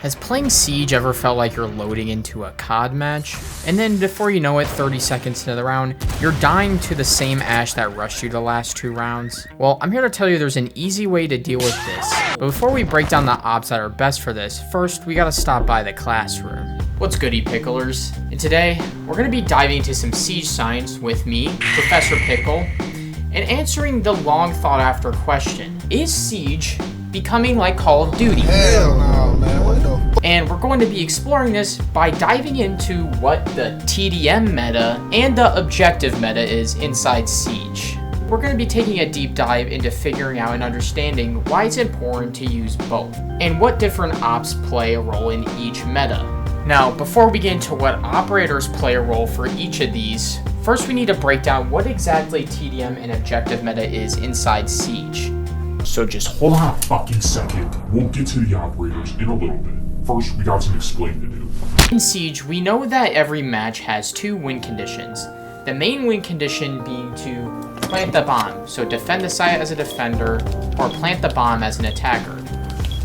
Has playing Siege ever felt like you're loading into a COD match? And then before you know it, 30 seconds into the round, you're dying to the same Ash that rushed you the last 2 rounds? Well, I'm here to tell you there's an easy way to deal with this. But before we break down the ops that are best for this, first we gotta stop by the classroom. What's goody, picklers? And today, we're gonna be diving into some Siege science with me, Professor Pickle, and answering the long thought after question, is Siege becoming like Call of Duty? Hell no, man. What the? And we're going to be exploring this by diving into what the TDM meta and the objective meta is inside Siege. We're going to be taking a deep dive into figuring out and understanding why it's important to use both, and what different ops play a role in each meta. Now, before we get into what operators play a role for each of these, first we need to break down what exactly TDM and objective meta is inside Siege. So just hold on a fucking second. We'll get to the operators in a little bit. First, we got some explaining to do. In Siege, we know that every match has 2 win conditions. The main win condition being to plant the bomb, so defend the site as a defender, or plant the bomb as an attacker.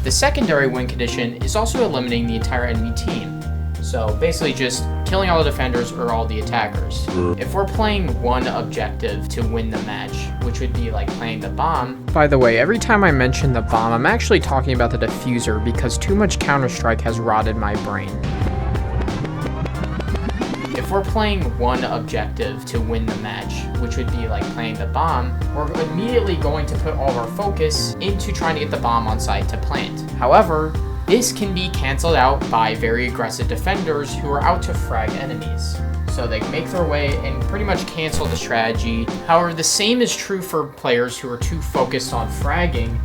The secondary win condition is also eliminating the entire enemy team. So basically just killing all the defenders or all the attackers. If we're playing one objective to win the match, which would be like playing the bomb. By the way, every time I mention the bomb, I'm actually talking about the diffuser because too much Counter-Strike has rotted my brain. If we're playing one objective to win the match, which would be like playing the bomb, we're immediately going to put all of our focus into trying to get the bomb on site to plant. However, this can be canceled out by very aggressive defenders who are out to frag enemies. So they make their way and pretty much cancel the strategy. However, the same is true for players who are too focused on fragging.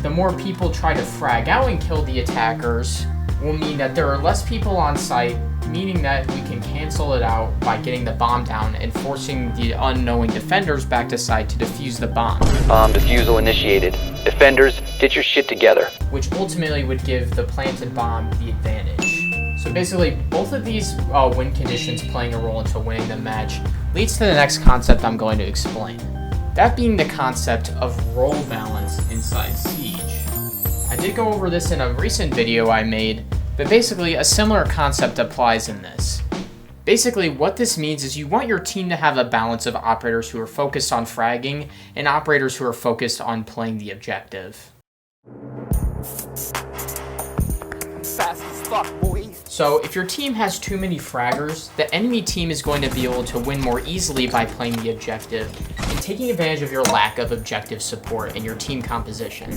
The more people try to frag out and kill the attackers will mean that there are less people on site, meaning that we can cancel it out by getting the bomb down and forcing the unknowing defenders back to site to defuse the bomb. Bomb defusal initiated. Defenders, get your shit together. Which ultimately would give the planted bomb the advantage. So basically, both of these win conditions playing a role into winning the match leads to the next concept I'm going to explain. That being the concept of role balance inside Siege. I did go over this in a recent video I made, but basically a similar concept applies in this. Basically, what this means is you want your team to have a balance of operators who are focused on fragging and operators who are focused on playing the objective. Fast as fuck, boys. So if your team has too many fraggers, the enemy team is going to be able to win more easily by playing the objective and taking advantage of your lack of objective support in your team composition.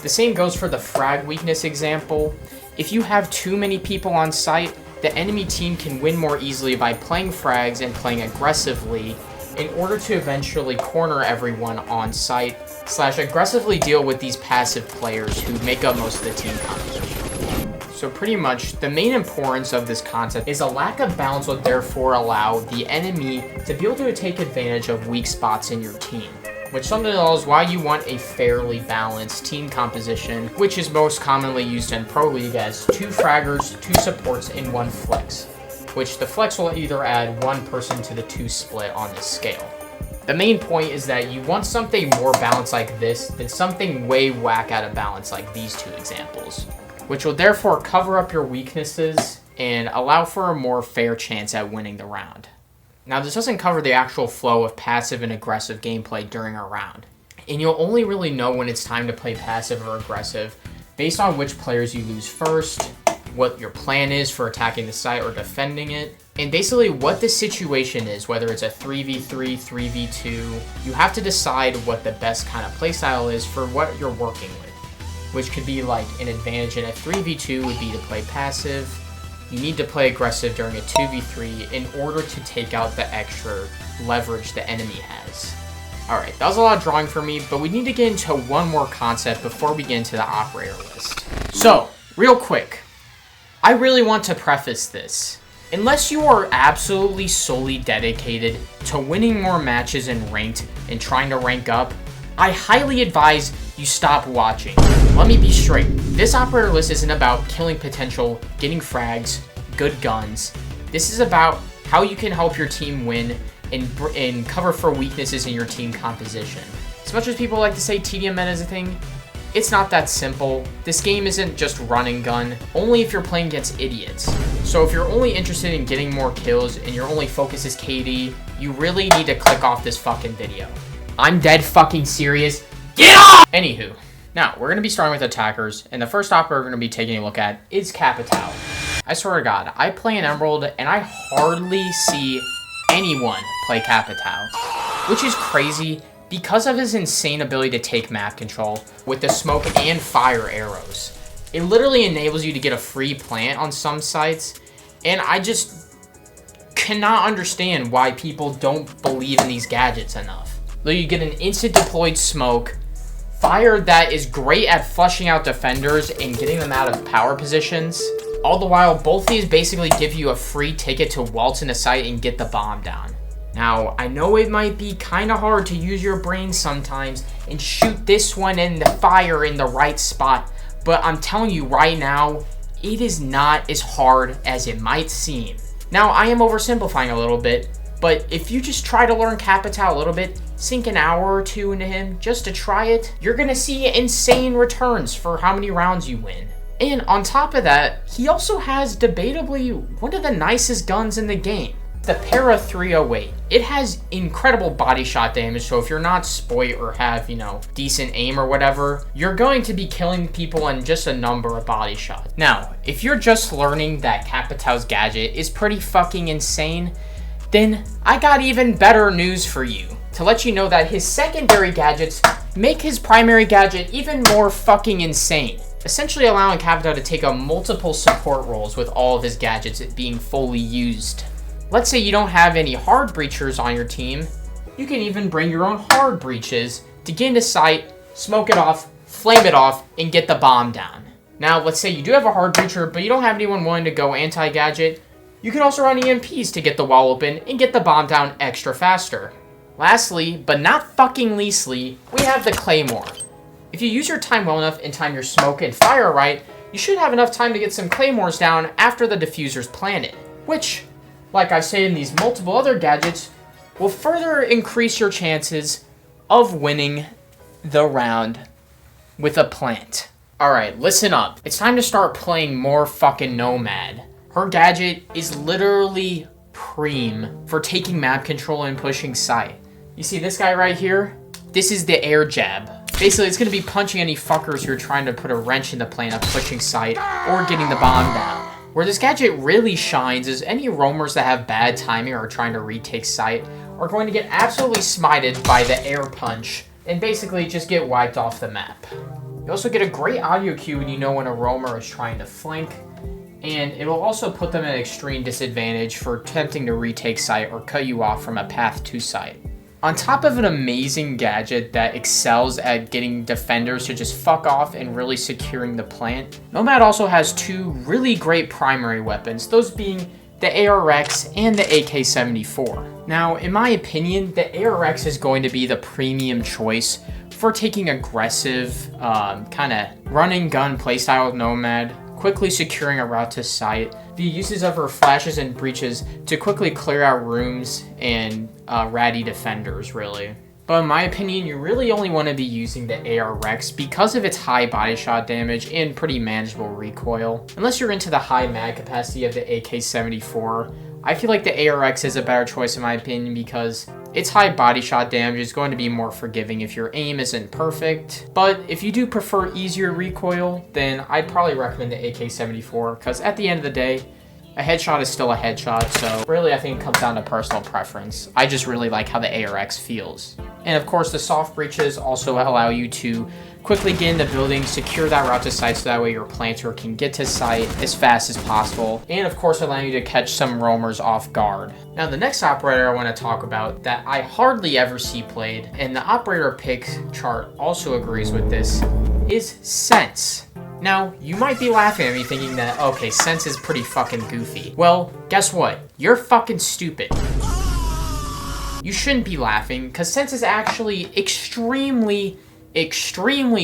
The same goes for the frag weakness example. If you have too many people on site, the enemy team can win more easily by playing frags and playing aggressively in order to eventually corner everyone on site / aggressively deal with these passive players who make up most of the team composition. So pretty much, the main importance of this concept is a lack of balance would therefore allow the enemy to be able to take advantage of weak spots in your team. Which sometimes is why you want a fairly balanced team composition, which is most commonly used in Pro League as 2 fraggers, 2 supports, and 1 flex, which the flex will either add 1 person to the 2 split on this scale. The main point is that you want something more balanced like this than something way whack out of balance like these 2 examples, which will therefore cover up your weaknesses and allow for a more fair chance at winning the round. Now, this doesn't cover the actual flow of passive and aggressive gameplay during a round, and you'll only really know when it's time to play passive or aggressive based on which players you lose first, what your plan is for attacking the site or defending it, and basically what the situation is, whether it's a 3v3, 3v2, you have to decide what the best kind of playstyle is for what you're working with, which could be like an advantage in a 3v2 would be to play passive. You need to play aggressive during a 2v3 in order to take out the extra leverage the enemy has. Alright, that was a lot of drawing for me, but we need to get into one more concept before we get into the operator list. So, real quick, I really want to preface this. Unless you are absolutely solely dedicated to winning more matches in ranked and trying to rank up, I highly advise you stop watching. Let me be straight. This operator list isn't about killing potential, getting frags, good guns. This is about how you can help your team win and cover for weaknesses in your team composition. As much as people like to say TDM meta is a thing, it's not that simple. This game isn't just run and gun, only if you're playing against idiots. So if you're only interested in getting more kills and your only focus is KD, you really need to click off this fucking video. I'm dead fucking serious. Get off! Anywho, now we're gonna be starting with attackers, and the first operator we're gonna be taking a look at is Capitao. I swear to God, I play an Emerald and I hardly see anyone play Capitao, which is crazy because of his insane ability to take map control with the smoke and fire arrows. It literally enables you to get a free plant on some sites, and I just cannot understand why people don't believe in these gadgets enough. You get an instant deployed smoke, fire that is great at flushing out defenders and getting them out of power positions. All the while, both these basically give you a free ticket to waltz into site and get the bomb down. Now, I know it might be kind of hard to use your brain sometimes and shoot this one in the fire in the right spot, but I'm telling you right now, it is not as hard as it might seem. Now, I am oversimplifying a little bit, but if you just try to learn Capitao a little bit, sink an hour or two into him just to try it, you're gonna see insane returns for how many rounds you win. And on top of that, he also has debatably one of the nicest guns in the game. The Para 308. It has incredible body shot damage, so if you're not spoit or have, decent aim or whatever, you're going to be killing people in just a number of body shots. Now, if you're just learning that Capitao's gadget is pretty fucking insane, then I got even better news for you. To let you know that his secondary gadgets make his primary gadget even more fucking insane, essentially allowing Capitao to take on multiple support roles with all of his gadgets being fully used. Let's say you don't have any hard breachers on your team, you can even bring your own hard breaches to get into sight, smoke it off, flame it off, and get the bomb down. Now, let's say you do have a hard breacher, but you don't have anyone willing to go anti-gadget, you can also run EMPs to get the wall open and get the bomb down extra faster. Lastly, but not fucking leastly, we have the Claymore. If you use your time well enough and time your smoke and fire right, you should have enough time to get some Claymores down after the diffuser's planted, which, like I've said in these multiple other gadgets, will further increase your chances of winning the round with a plant. Alright, listen up. It's time to start playing more fucking Nomad. Her gadget is literally preem for taking map control and pushing sight. You see this guy right here? This is the air jab. Basically, it's going to be punching any fuckers who are trying to put a wrench in the plan of pushing sight or getting the bomb down. Where this gadget really shines is any roamers that have bad timing or are trying to retake sight are going to get absolutely smited by the air punch and basically just get wiped off the map. You also get a great audio cue when you know when a roamer is trying to flank, and it will also put them at an extreme disadvantage for attempting to retake sight or cut you off from a path to sight. On top of an amazing gadget that excels at getting defenders to just fuck off and really securing the plant, Nomad also has two really great primary weapons, those being the ARX and the AK-74. Now, in my opinion, the ARX is going to be the premium choice for taking aggressive, kind of run and gun playstyle with Nomad, quickly securing a route to sight, the uses of her flashes and breaches to quickly clear out rooms and ratty defenders, really. But in my opinion, you really only want to be using the ARX because of its high body shot damage and pretty manageable recoil. Unless you're into the high mag capacity of the AK-74, I feel like the ARX is a better choice in my opinion because its high body shot damage is going to be more forgiving if your aim isn't perfect. But if you do prefer easier recoil, then I'd probably recommend the AK-74 because at the end of the day, a headshot is still a headshot, so really I think it comes down to personal preference. I just really like how the ARX feels. And of course, the soft breaches also allow you to quickly get in the building, secure that route to sight so that way your planter can get to sight as fast as possible, and of course allowing you to catch some roamers off guard. Now the next operator I want to talk about that I hardly ever see played, and the operator pick chart also agrees with this, is Sens. Now, you might be laughing at me thinking that, okay, Sens is pretty fucking goofy. Well, guess what? You're fucking stupid. You shouldn't be laughing, because Sens is actually extremely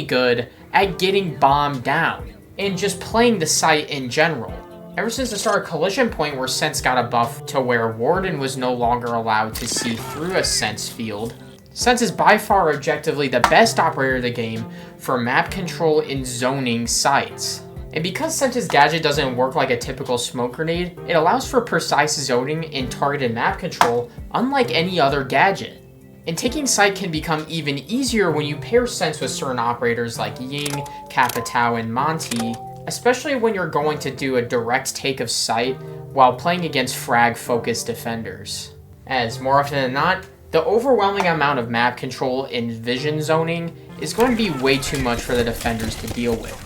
good at getting bombed down and just playing the site in general. Ever since the start of Collision Point, where Sens got a buff to where Warden was no longer allowed to see through a Sens field, Sens is by far objectively the best operator of the game for map control in zoning sites. And because Sens's gadget doesn't work like a typical smoke grenade, it allows for precise zoning and targeted map control unlike any other gadget. And taking site can become even easier when you pair Sens with certain operators like Ying, Capitao, and Monty, especially when you're going to do a direct take of site while playing against frag-focused defenders. As more often than not, the overwhelming amount of map control in vision zoning is going to be way too much for the defenders to deal with.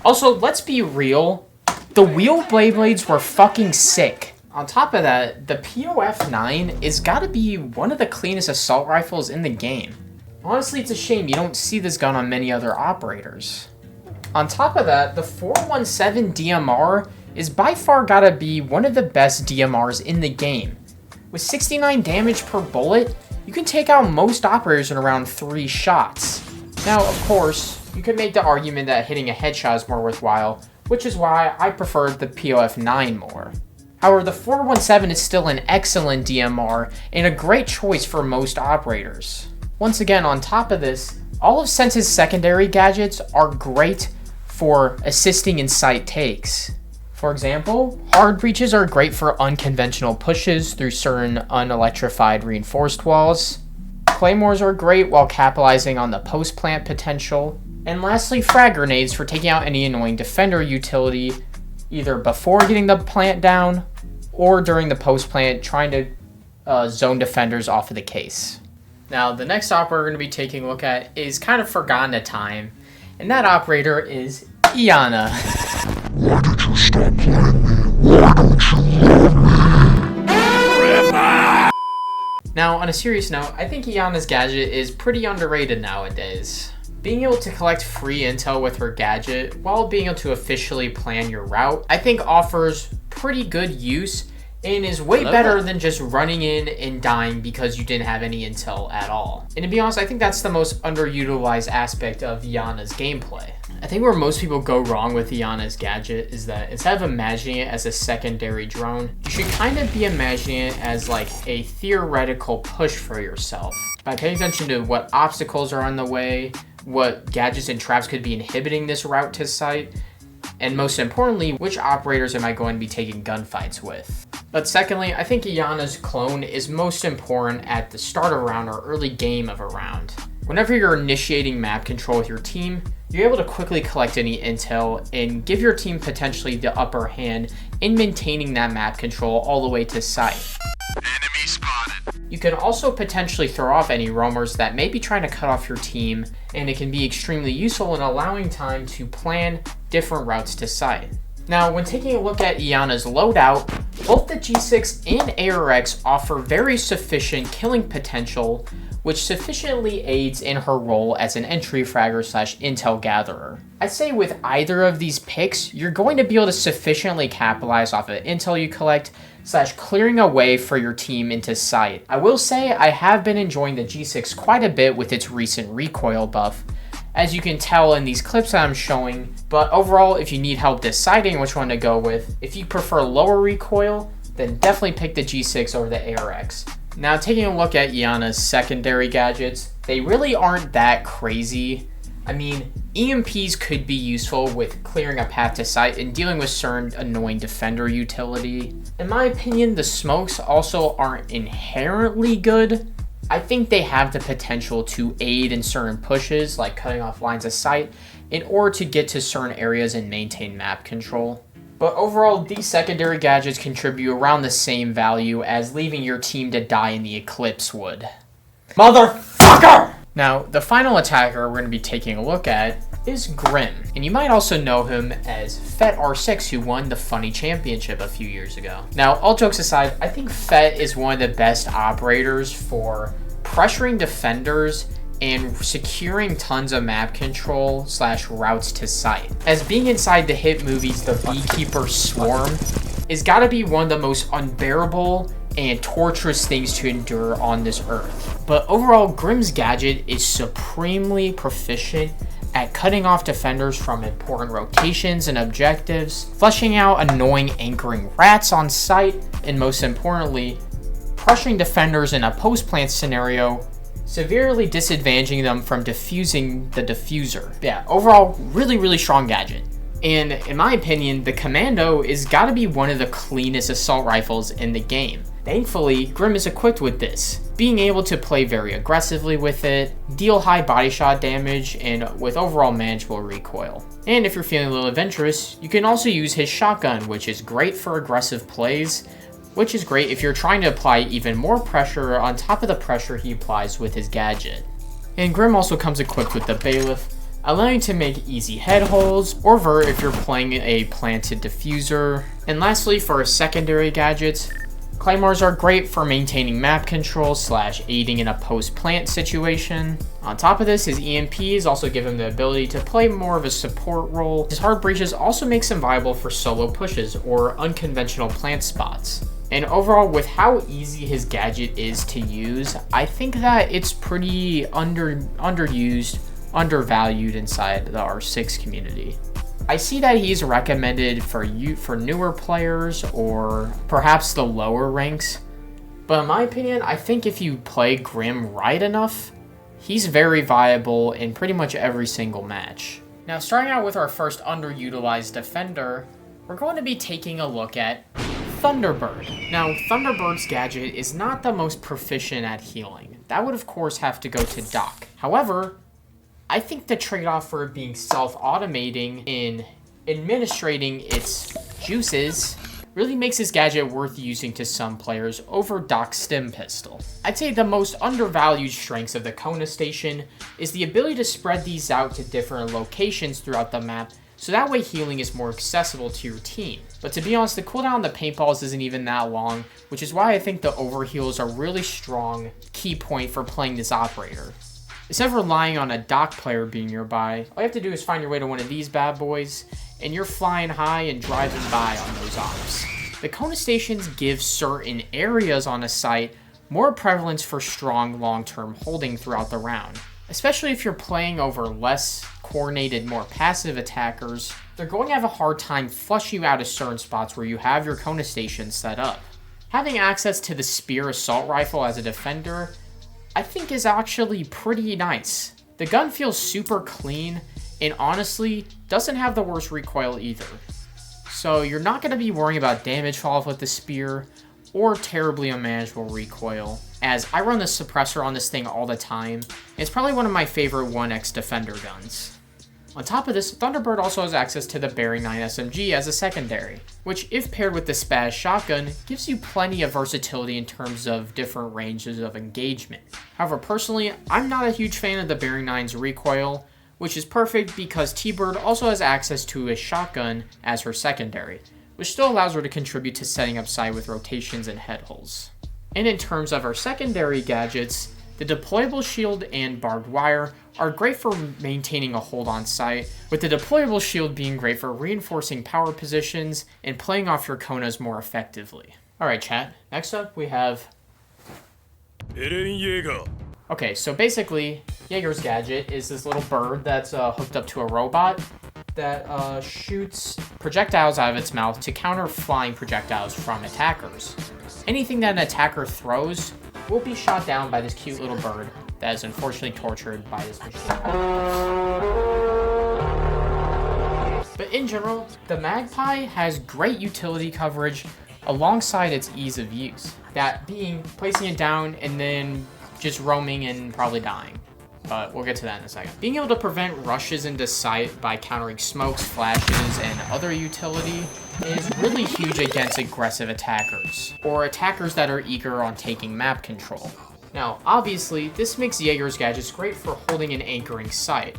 Also, let's be real, the wheel Blades were fucking sick. On top of that, the POF-9 is gotta be one of the cleanest assault rifles in the game. Honestly, it's a shame you don't see this gun on many other operators. On top of that, the 417 DMR is by far gotta be one of the best DMRs in the game. With 69 damage per bullet, you can take out most operators in around 3 shots. Now, of course, you could make the argument that hitting a headshot is more worthwhile, which is why I prefer the POF-9 more. However, the 417 is still an excellent DMR and a great choice for most operators. Once again, on top of this, all of Sens's secondary gadgets are great for assisting in site takes. For example, hard breaches are great for unconventional pushes through certain unelectrified reinforced walls. Claymores are great while capitalizing on the post-plant potential. And lastly, frag grenades for taking out any annoying defender utility, either before getting the plant down or during the post-plant trying to zone defenders off of the case. Now, the next operator we're going to be taking a look at is kind of forgotten at time, and that operator is Iana. Why did you stop playing me? Why don't you love me? Now, on a serious note, I think Iana's gadget is pretty underrated nowadays. Being able to collect free intel with her gadget while being able to officially plan your route, I think offers pretty good use and is way better than just running in and dying because you didn't have any intel at all. And to be honest, I think that's the most underutilized aspect of Iana's gameplay. I think where most people go wrong with Iana's gadget is that instead of imagining it as a secondary drone, you should kind of be imagining it as like a theoretical push for yourself. By paying attention to what obstacles are on the way, what gadgets and traps could be inhibiting this route to site, and most importantly, which operators am I going to be taking gunfights with. But secondly, I think Iana's clone is most important at the start of a round or early game of a round. Whenever you're initiating map control with your team, you're able to quickly collect any intel and give your team potentially the upper hand in maintaining that map control all the way to site. Enemy spotted. You can also potentially throw off any roamers that may be trying to cut off your team, and it can be extremely useful in allowing time to plan different routes to site. Now, when taking a look at Iana's loadout, both the G6 and Oryx offer very sufficient killing potential, which sufficiently aids in her role as an entry fragger / intel gatherer. I'd say with either of these picks, you're going to be able to sufficiently capitalize off of the intel you collect / clearing a way for your team into sight. I will say I have been enjoying the G6 quite a bit with its recent recoil buff, as you can tell in these clips that I'm showing, but overall, if you need help deciding which one to go with, if you prefer lower recoil, then definitely pick the G6 over the Oryx. Now, taking a look at Iana's secondary gadgets, they really aren't that crazy. I mean, EMPs could be useful with clearing a path to site and dealing with certain annoying defender utility. In my opinion, the smokes also aren't inherently good. I think they have the potential to aid in certain pushes, like cutting off lines of sight, in order to get to certain areas and maintain map control. But overall, these secondary gadgets contribute around the same value as leaving your team to die in the Eclipse would. Motherfucker! Now, the final attacker we're going to be taking a look at is Grim, and you might also know him as Fet R6, who won the Funny Championship a few years ago. Now, all jokes aside, I think Fet is one of the best operators for pressuring defenders and securing tons of map control / routes to site. As being inside the hit movies The Beekeeper Swarm is gotta be one of the most unbearable and torturous things to endure on this earth. But overall, Grim's gadget is supremely proficient at cutting off defenders from important rotations and objectives, flushing out annoying anchoring rats on site, and most importantly, pressuring defenders in a post-plant scenario severely disadvantaging them from defusing the diffuser. Yeah, overall, really strong gadget. And in my opinion, the Commando is gotta be one of the cleanest assault rifles in the game. Thankfully, Grim is equipped with this, being able to play very aggressively with it, deal high body shot damage, and with overall manageable recoil. And if you're feeling a little adventurous, you can also use his shotgun, which is great for aggressive plays, which is great if you're trying to apply even more pressure on top of the pressure he applies with his gadget. And Grim also comes equipped with the Bailiff, allowing you to make easy head holes, or vert if you're playing a planted diffuser. And lastly, for our secondary gadgets, Claymores are great for maintaining map control / aiding in a post-plant situation. On top of this, his EMPs also give him the ability to play more of a support role. His hard breaches also makes him viable for solo pushes or unconventional plant spots. And overall, with how easy his gadget is to use, I think that it's pretty underused, undervalued inside the R6 community. I see that he's recommended for newer players or perhaps the lower ranks, but in my opinion, I think if you play Grim right enough, he's very viable in pretty much every single match. Now, starting out with our first underutilized defender, we're going to be taking a look at Thunderbird. Now, Thunderbird's gadget is not the most proficient at healing. That would of course have to go to Doc. However, I think the trade-off for it being self-automating in administrating its juices really makes this gadget worth using to some players over Doc's stim pistol. I'd say the most undervalued strengths of the Kona station is the ability to spread these out to different locations throughout the map, so that way healing is more accessible to your team. But to be honest, the cooldown on the paintballs isn't even that long, which is why I think the overheals are a really strong key point for playing this operator. Instead of relying on a Doc player being nearby, all you have to do is find your way to one of these bad boys, and you're flying high and driving by on those ops. The Kona stations give certain areas on a site more prevalence for strong long-term holding throughout the round. Especially if you're playing over less coordinated, more passive attackers, they're going to have a hard time flushing you out of certain spots where you have your Kona station set up. Having access to the Spear assault rifle as a defender, I think is actually pretty nice. The gun feels super clean and honestly doesn't have the worst recoil either. So you're not going to be worrying about damage fall off with the Spear or terribly unmanageable recoil, as I run the suppressor on this thing all the time. It's probably one of my favorite 1x defender guns. On top of this, Thunderbird also has access to the Bearing 9 SMG as a secondary, which if paired with the Spaz shotgun, gives you plenty of versatility in terms of different ranges of engagement. However, personally, I'm not a huge fan of the Bearing 9's recoil, which is perfect because T-Bird also has access to a shotgun as her secondary, which still allows her to contribute to setting up side with rotations and head holes. And in terms of our secondary gadgets, the deployable shield and barbed wire are great for maintaining a hold on site, with the deployable shield being great for reinforcing power positions and playing off your Konas more effectively. Alright chat, next up we have... Okay, so basically, Jager's gadget is this little bird that's hooked up to a robot that shoots projectiles out of its mouth to counter flying projectiles from attackers. Anything that an attacker throws will be shot down by this cute little bird that is unfortunately tortured by this machine. But in general, the Magpie has great utility coverage alongside its ease of use. That being placing it down and then just roaming and probably dying. But we'll get to that in a second. Being able to prevent rushes into sight by countering smokes, flashes, and other utility is really huge against aggressive attackers, or attackers that are eager on taking map control. Now, obviously, this makes Jager's gadgets great for holding and anchoring sight.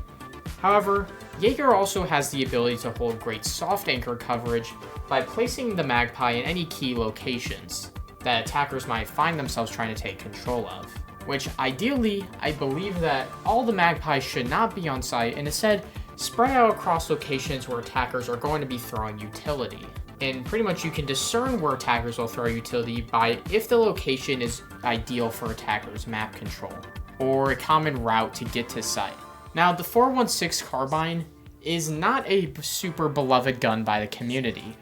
However, Jager also has the ability to hold great soft anchor coverage by placing the Magpie in any key locations that attackers might find themselves trying to take control of. Which ideally, I believe that all the Magpies should not be on site and instead spread out across locations where attackers are going to be throwing utility. And pretty much you can discern where attackers will throw utility by if the location is ideal for attackers' map control, or a common route to get to site. Now, the 416 carbine is not a super beloved gun by the community.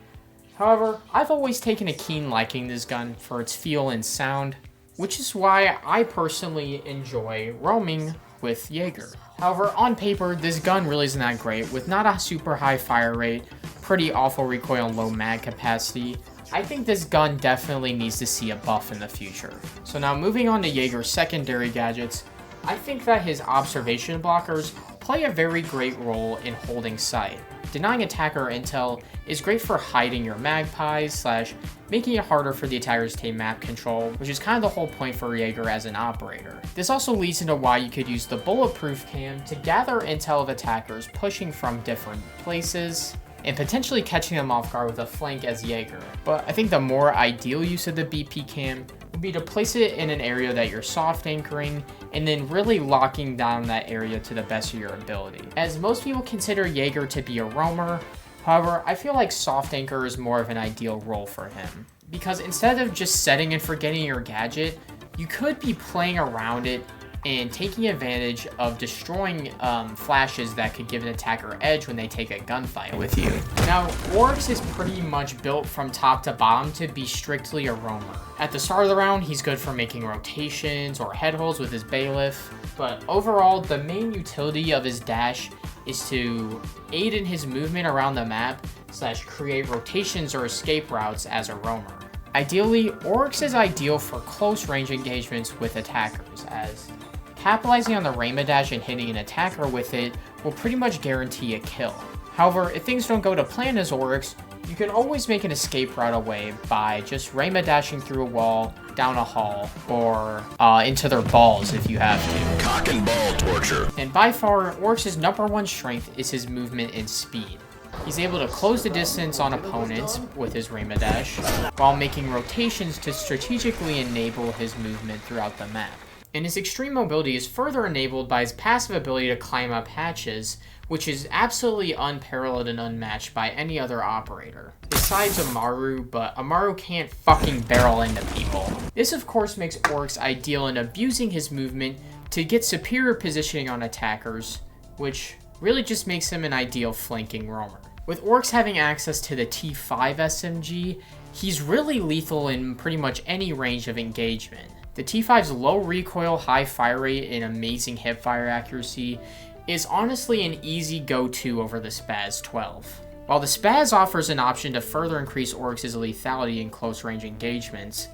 However, I've always taken a keen liking to this gun for its feel and sound. which is why I personally enjoy roaming with Jager. However, on paper, this gun really isn't that great, with not a super high fire rate, pretty awful recoil and low mag capacity. I think this gun definitely needs to see a buff in the future. So now moving on to Jaeger's secondary gadgets, I think that his observation blockers play a very great role in holding sight. Denying attacker intel is great for hiding your magpies / making it harder for the attackers to take map control, which is kind of the whole point for Jager as an operator. This also leads into why you could use the bulletproof cam to gather intel of attackers pushing from different places, and potentially catching them off guard with a flank as Jager. But I think the more ideal use of the BP cam would be to place it in an area that you're soft anchoring, and then really locking down that area to the best of your ability. As most people consider Jager to be a roamer, however, I feel like soft anchor is more of an ideal role for him. Because instead of just setting and forgetting your gadget, you could be playing around it and taking advantage of destroying flashes that could give an attacker edge when they take a gunfight with you. Now, Oryx is pretty much built from top to bottom to be strictly a roamer. At the start of the round, he's good for making rotations or head holds with his bailiff, but overall, the main utility of his dash is to aid in his movement around the map / create rotations or escape routes as a roamer. Ideally, Oryx is ideal for close range engagements with attackers, as capitalizing on the Rayma dash and hitting an attacker with it will pretty much guarantee a kill. However, if things don't go to plan as Oryx, you can always make an escape route away by just Rayma dashing through a wall, down a hall, or into their balls if you have to. Cock and ball torture. And by far, Oryx's #1 strength is his movement and speed. He's able to close the distance on opponents with his Rayma dash, while making rotations to strategically enable his movement throughout the map. And his extreme mobility is further enabled by his passive ability to climb up hatches, which is absolutely unparalleled and unmatched by any other operator. Besides Amaru, but Amaru can't fucking barrel into people. This of course makes Oryx ideal in abusing his movement to get superior positioning on attackers, which really just makes him an ideal flanking roamer. With Oryx having access to the T5 SMG, he's really lethal in pretty much any range of engagement. The T5's low recoil, high fire rate, and amazing hipfire accuracy is honestly an easy go-to over the Spaz 12. While the Spaz offers an option to further increase Oryx's lethality in close range engagements,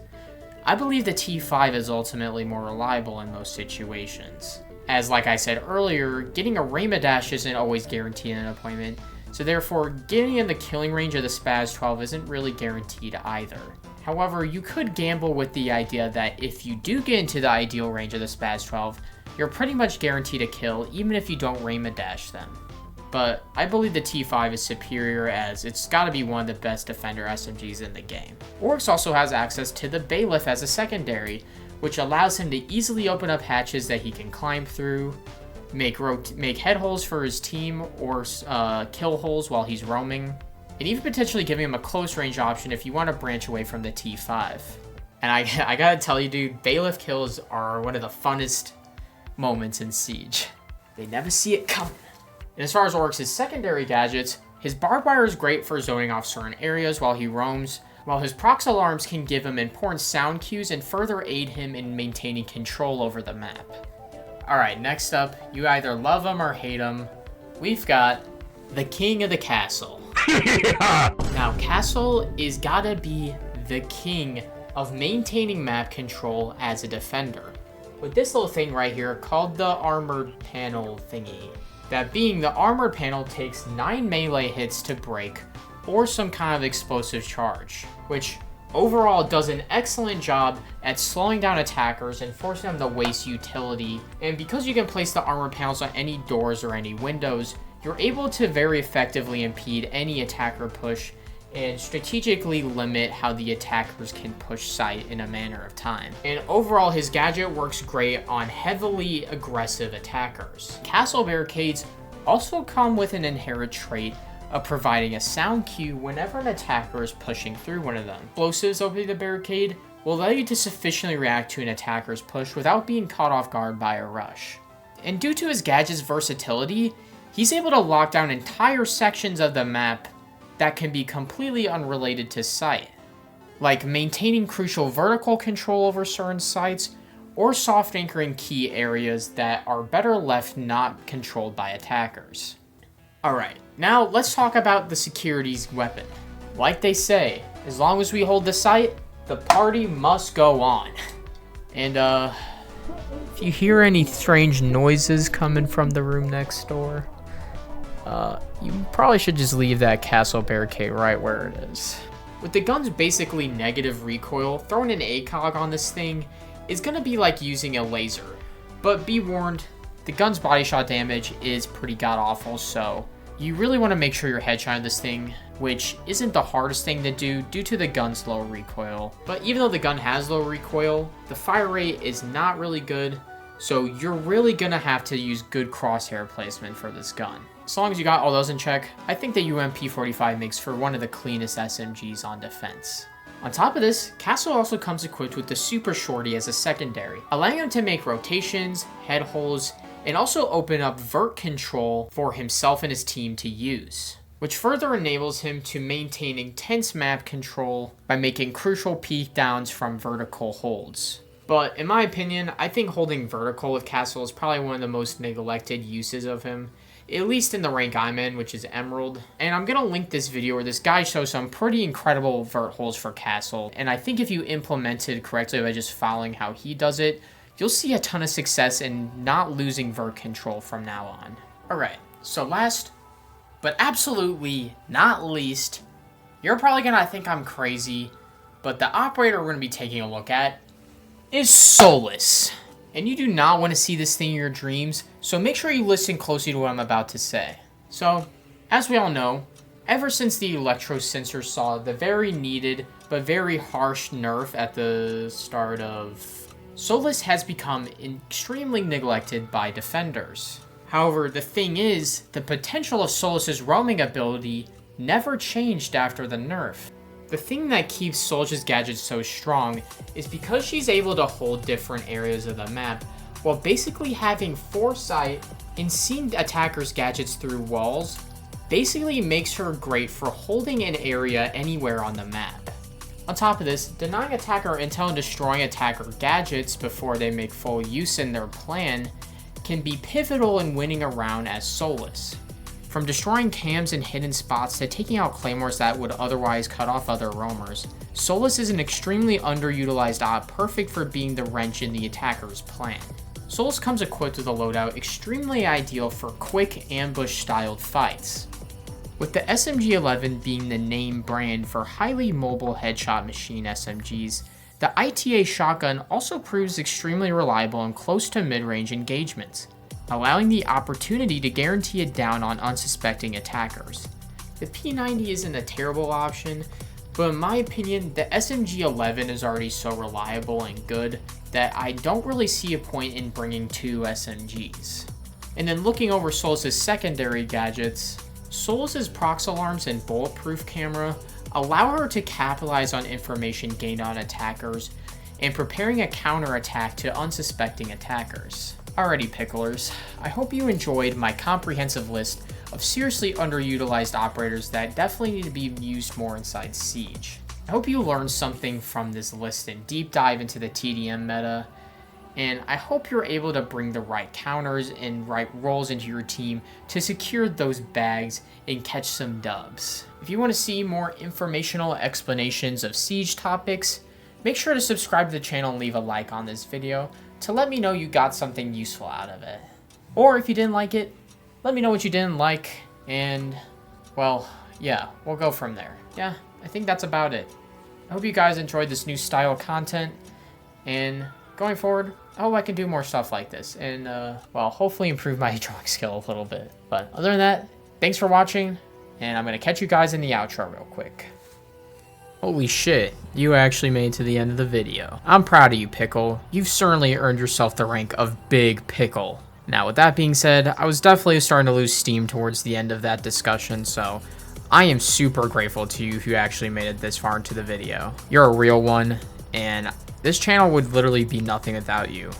I believe the T5 is ultimately more reliable in most situations. As like I said earlier, getting a Rayma dash isn't always guaranteed an appointment, so therefore getting in the killing range of the Spaz 12 isn't really guaranteed either. However, you could gamble with the idea that if you do get into the ideal range of the Spaz 12, you're pretty much guaranteed a kill even if you don't Rayma dash them. But I believe the T5 is superior, as it's gotta be one of the best defender SMGs in the game. Oryx also has access to the bailiff as a secondary, which allows him to easily open up hatches that he can climb through, make head holes for his team, or kill holes while he's roaming, and even potentially giving him a close range option if you want to branch away from the T5. And I gotta tell you, dude, bailiff kills are one of the funnest moments in Siege. They never see it coming. And as far as Oryx's secondary gadgets, his barbed wire is great for zoning off certain areas while he roams, while his prox alarms can give him important sound cues and further aid him in maintaining control over the map. Alright, next up, you either love him or hate him, we've got the king of the castle. Now, Castle is gotta be the king of maintaining map control as a defender, with this little thing right here called the armored panel thingy. That being, the armored panel takes 9 melee hits to break, or some kind of explosive charge, which overall does an excellent job at slowing down attackers and forcing them to waste utility. And because you can place the armored panels on any doors or any windows, you're able to very effectively impede any attacker push and strategically limit how the attackers can push site in a manner of time. And overall, his gadget works great on heavily aggressive attackers. Castle barricades also come with an inherent trait of providing a sound cue whenever an attacker is pushing through one of them. Explosives opening the barricade will allow you to sufficiently react to an attacker's push without being caught off guard by a rush. And due to his gadget's versatility, he's able to lock down entire sections of the map that can be completely unrelated to sight. like maintaining crucial vertical control over certain sites, or soft anchoring key areas that are better left not controlled by attackers. Alright, now let's talk about the security's weapon. Like they say, as long as we hold the site, the party must go on. And if you hear any strange noises coming from the room next door, you probably should just leave that castle barricade right where it is. With the gun's basically negative recoil, throwing an ACOG on this thing is gonna be like using a laser. But be warned, the gun's body shot damage is pretty god awful, so you really want to make sure you're headshotting this thing, which isn't the hardest thing to do due to the gun's low recoil. But even though the gun has low recoil, the fire rate is not really good, so you're really gonna have to use good crosshair placement for this gun. As long as you got all those in check, I think the UMP45 makes for one of the cleanest SMGs on defense. On top of this, Castle also comes equipped with the Super Shorty as a secondary, allowing him to make rotations, head holes, and also open up vert control for himself and his team to use, which further enables him to maintain intense map control by making crucial peek downs from vertical holds. But in my opinion, I think holding vertical with Castle is probably one of the most neglected uses of him, at least in the rank I'm in, which is Emerald. And I'm gonna link this video where this guy shows some pretty incredible vert holds for Castle, and I think if you implemented correctly by just following how he does it, you'll see a ton of success in not losing vert control from now on. Alright, so last, but absolutely not least, you're probably gonna think I'm crazy, but the operator we're gonna be taking a look at is Solis. And you do not want to see this thing in your dreams, so make sure you listen closely to what I'm about to say. So, as we all know, ever since the Electro Sensor saw the very needed but very harsh nerf at the start of, Solis has become extremely neglected by defenders. However, the thing is, the potential of Solis's roaming ability never changed after the nerf. The thing that keeps Solis's gadget so strong is because she's able to hold different areas of the map while basically having foresight and seeing attackers' gadgets through walls basically makes her great for holding an area anywhere on the map. On top of this, denying attacker intel and destroying attacker gadgets before they make full use in their plan can be pivotal in winning a round as Solis. From destroying cams and hidden spots to taking out claymores that would otherwise cut off other roamers, Solis is an extremely underutilized op perfect for being the wrench in the attacker's plan. Solis comes equipped with a loadout extremely ideal for quick ambush-styled fights. With the SMG-11 being the name brand for highly mobile headshot machine SMGs, the ITA shotgun also proves extremely reliable in close to mid-range engagements, allowing the opportunity to guarantee a down on unsuspecting attackers. The P90 isn't a terrible option, but in my opinion, the SMG-11 is already so reliable and good that I don't really see a point in bringing two SMGs. And then looking over Solis's secondary gadgets, Solis's prox alarms and bulletproof camera allow her to capitalize on information gained on attackers and preparing a counterattack to unsuspecting attackers. Alrighty picklers, I hope you enjoyed my comprehensive list of seriously underutilized operators that definitely need to be used more inside Siege. I hope you learned something from this list and deep dive into the TDM meta, and I hope you're able to bring the right counters and right roles into your team to secure those bags and catch some dubs. If you want to see more informational explanations of Siege topics, make sure to subscribe to the channel and leave a like on this video to let me know you got something useful out of it. Or if you didn't like it, let me know what you didn't like, and, well, yeah, we'll go from there. Yeah, I think that's about it. I hope you guys enjoyed this new style of content, and going forward, I hope I can do more stuff like this, and, well, hopefully improve my drawing skill a little bit. But other than that, thanks for watching, and I'm gonna catch you guys in the outro real quick. Holy shit, you actually made it to the end of the video. I'm proud of you, Pickle. You've certainly earned yourself the rank of Big Pickle. Now, with that being said, I was definitely starting to lose steam towards the end of that discussion, so I am super grateful to you who actually made it this far into the video. You're a real one, and this channel would literally be nothing without you.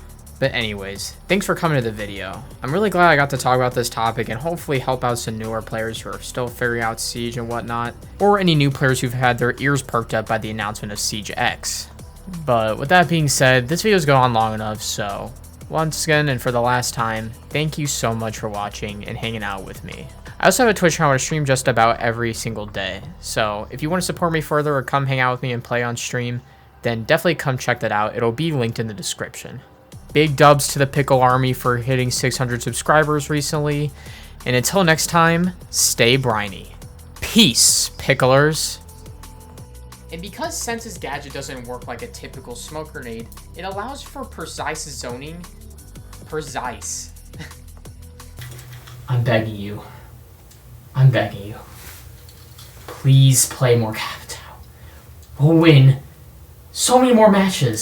But anyways, thanks for coming to the video. I'm really glad I got to talk about this topic and hopefully help out some newer players who are still figuring out Siege and whatnot, or any new players who've had their ears perked up by the announcement of Siege X. But with that being said, this video's gone on long enough, so once again and for the last time, thank you so much for watching and hanging out with me. I also have a Twitch channel where I stream just about every single day, so if you want to support me further or come hang out with me and play on stream, then definitely come check that out. It'll be linked in the description. Big dubs to the Pickle Army for hitting 600 subscribers recently. And until next time, stay briny. Peace, Picklers. And because Sens's gadget doesn't work like a typical smoke grenade, it allows for precise zoning. Precise. I'm begging you. I'm begging you. Please play more Capitao. We'll win so many more matches.